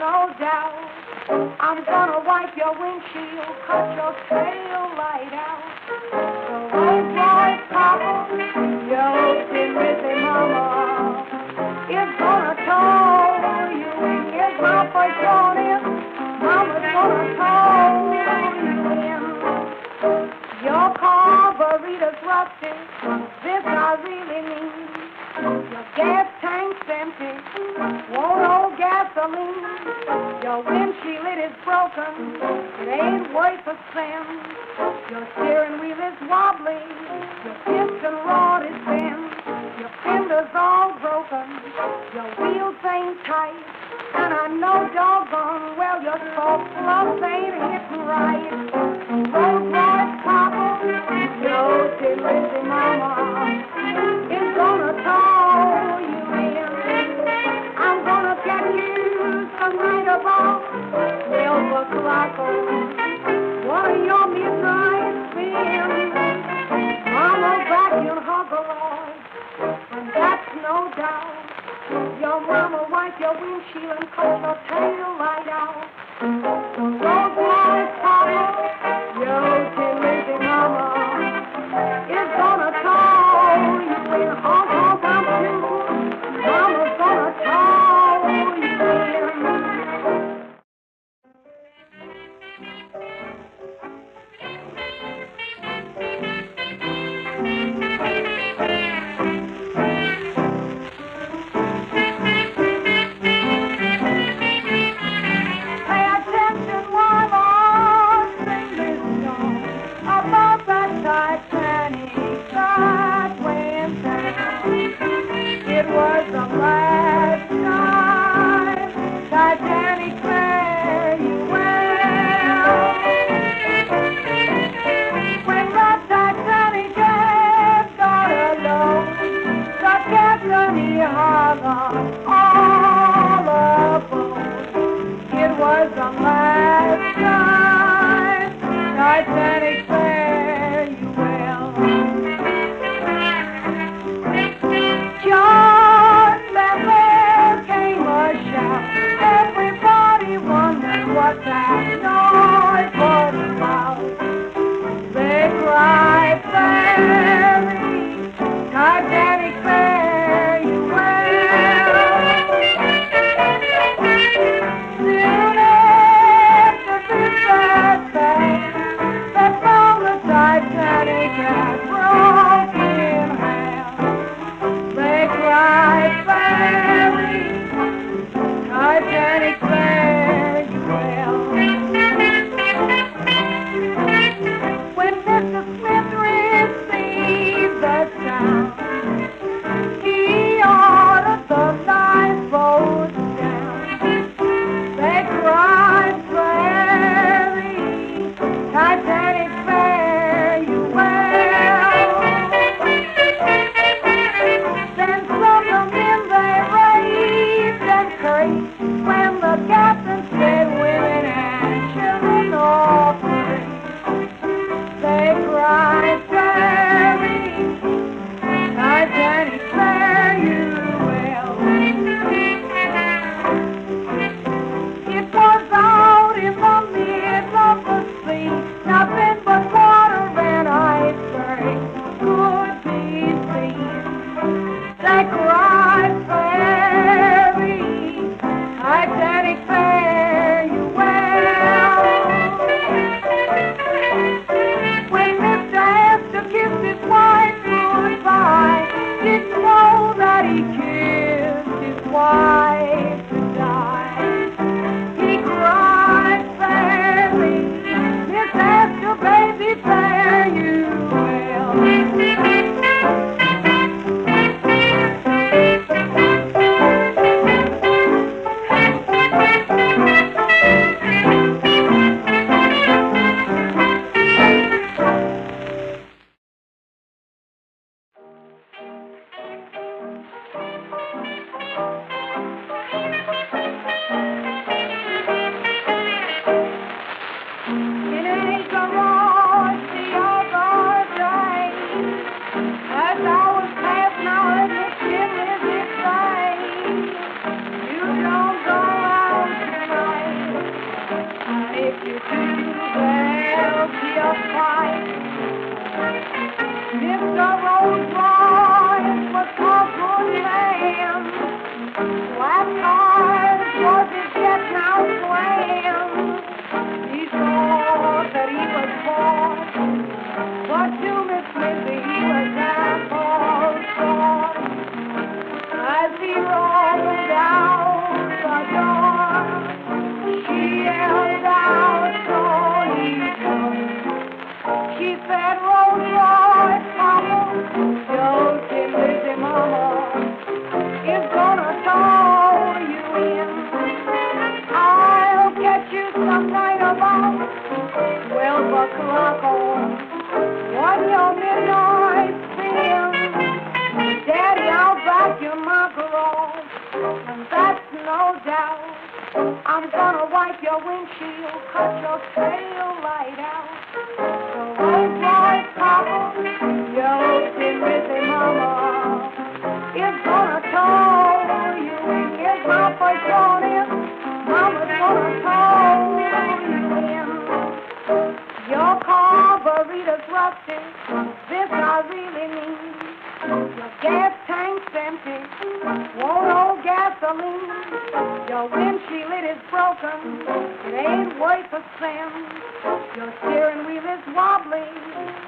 no doubt. I'm gonna wipe your windshield, cut your tail light out. The Rolls Royce Papa, your Timothy Mama, is gonna tow you in. Here's my first warning, Mama's gonna tow you in. Your carburetor's rusty, this I really mean. Your gas tank's empty, won't hold gasoline. Your windshield it is broken, it ain't worth a cent. Your steering wheel is wobbly, your piston rod is bent. Your fender's all broken, your wheels ain't tight. And I know doggone well your spark plugs ain't hitting right. Rolls Royce Papa, your Timothy Mama, is gonna tow you in. I'm gonna get you some night about 12 o'clock on one of your midnight spins. Mama back in her garage, and that's no doubt. Your mama wipe your windshield and cut your tail light out. The Rolls Royce Papa, your Timothy Mama, is gonna tow you in. Honk, honk, I'm through. Mama's gonna tow you in. Pay attention while I sing this song about that Titanic that went down. It was the last time Titanic fare you well. When the Titanic had got alone, the captain he hollered all aboard. It was the last time Titanic fare you well. Just then there came a shout. Everybody wondered what that noise was about. They cried, "Ferry, Titanic fare you well." Soon after this sad fact, they found the Titanic had broken in half. They cried, "Ferry, Titanic fare you well." When Mr. Smith received the sound, he ordered the lifeboats down. They cried, "Ferry, Titanic fare you well." Then from the men they raved and cursed when the captain said women and children all free. They cried, "Ferry, Titanic fare you well." It was out in the middle of the sea, nothing but water and icebergs could be seen. They cried, "Ferry, Titanic fare you well." When Mr. Astor kissed his wife goodbye, didn't know that he kissed his wife goodbye. He cried, "Ferry, Miss Astor, baby, fare you well." It ain't the road the other day. As hours pass now and the ship is insane. You don't go out no doubt. I'm gonna wipe your windshield, cut your tail light out. So old boy Papa, your tin busy mama is gonna tow you in. Here's my first warning, mama's gonna tow you in. Your carburetor's rusty, this I really mean. Your gas tank's empty, won't hold gasoline. Your windshield it is broken, it ain't worth a cent. Your steering wheel is wobbly,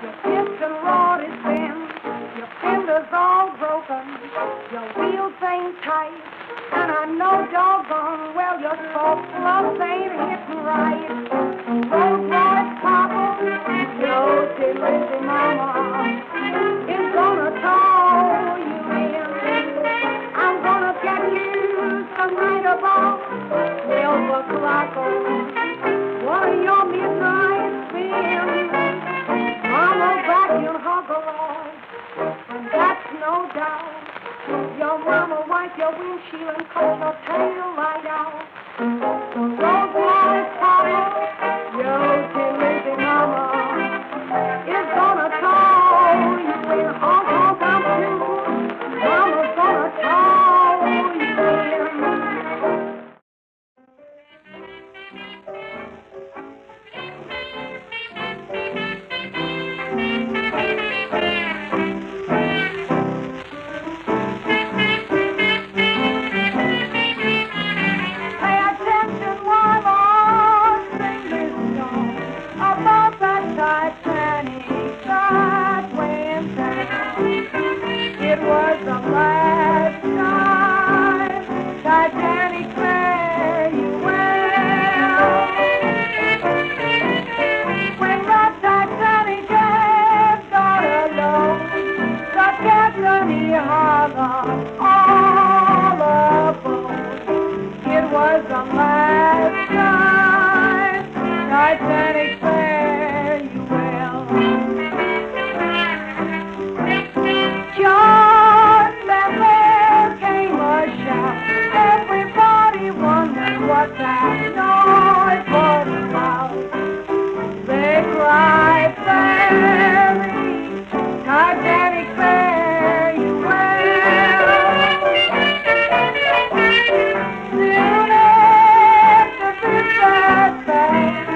your piston rod is bent. Your fender's all broken, your wheels ain't tight. And I know doggone well your spark plugs ain't hitting right. Rolls Royce Papa, your tin lazy mama is gonna tow you in. I'm gonna get you some night about 12 o'clock on one of your midnight spins. Mama back in her garage, and that's no doubt. Your mama wipe your windshield and cut your tail light out. So Rolls Royce Papa, your tin lazy mama is gonna tow you in. Honk, honk, I'm through. Mama's gonna tow you in. Pay attention while I sing this song about that Titanic that went down. It was the last time Titanic fare you well. When the Titanic had got alone, the captain he hollered all aboard. It was the last time Titanic fare you well. Just then there came a shout. Everybody wondered what that noise was about. They cried, "Fairy, Titanic fare you well." Soon after this sad fact,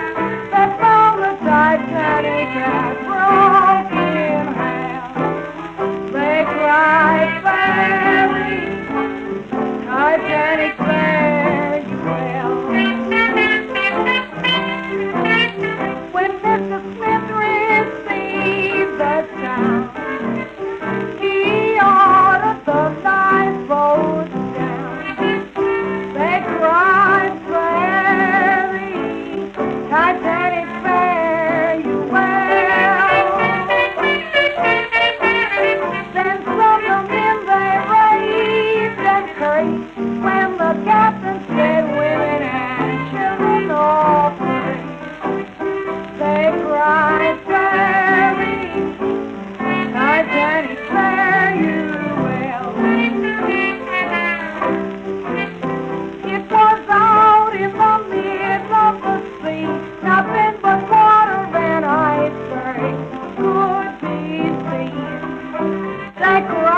they found the Titanic had broken in half. They cried, "Fairy, Titanic fare you well." When Mr. Smith received the sound, he ordered the lifeboats down. They cried, "Fairy, Titanic fare you well." Then from the men they raved and cursed when the captain said women and children all free. They cried, "Fairy, Titanic fare you well." It was out in the middle of the sea, nothing but water and icebergs could be seen. They cried,